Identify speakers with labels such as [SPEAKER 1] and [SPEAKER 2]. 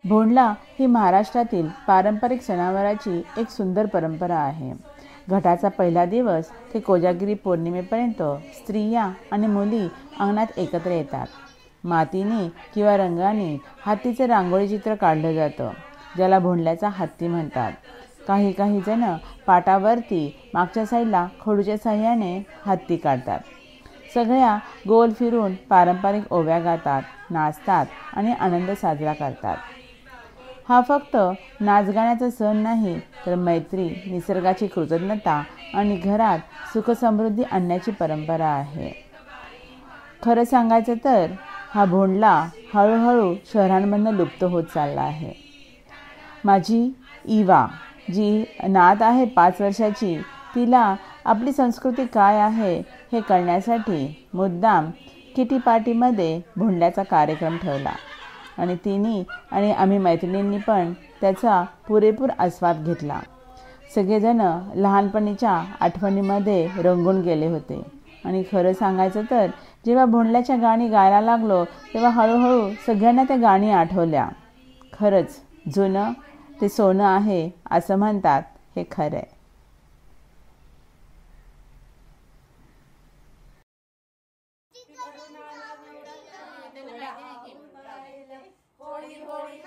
[SPEAKER 1] भोंडला ही महाराष्ट्रातील पारंपरिक सणावाराची एक सुंदर परंपरा आहे। घटाचा पहिला दिवस ते कोजागिरी पौर्णिमेपर्यंत स्त्रिया आणि मुली अंगणात एकत्र येतात। मातीने किंवा रंगाने हत्तीचे रांगोळी चित्र काढलं जातं, ज्याला भोंडल्याचा हत्ती म्हणतात। काही जण पाटावरती मागच्या साईडला खडूच्या साह्याने हत्ती काढतात। सगळ्या गोल फिरून पारंपरिक ओव्या गातात, नाचतात आणि आनंद साजरा करतात। हा फक्त नाचगाण्याचा सण नाही, तर मैत्री, निसर्गाची कृतज्ञता आणि घरात सुखसमृद्धी आणण्याची परंपरा आहे। खरं सांगायचं तर हा भोंडला हळूहळू शहरांमधून लुप्त होत चालला आहे। माझी इवा, जी नात आहे 5 वर्षाची, तिला आपली संस्कृती काय आहे हे कळण्यासाठी मुद्दाम किटी पार्टीमध्ये भोंडल्याचा कार्यक्रम ठेवला आणि तिने आणि आम्ही मैत्रिणींनी पण त्याचा पुरेपूर आस्वाद घेतला। सगळेजण लहानपणीच्या आठवणीमध्ये रंगून गेले होते आणि खरं सांगायचं तर जेव्हा भोंडल्याच्या गाणी गायला लागलो तेव्हा हळूहळू सगळ्यांना त्या गाणी आठवल्या। खरंच जुनं ते सोनं आहे असं म्हणतात, हे खरं आहे।
[SPEAKER 2] होळी होळी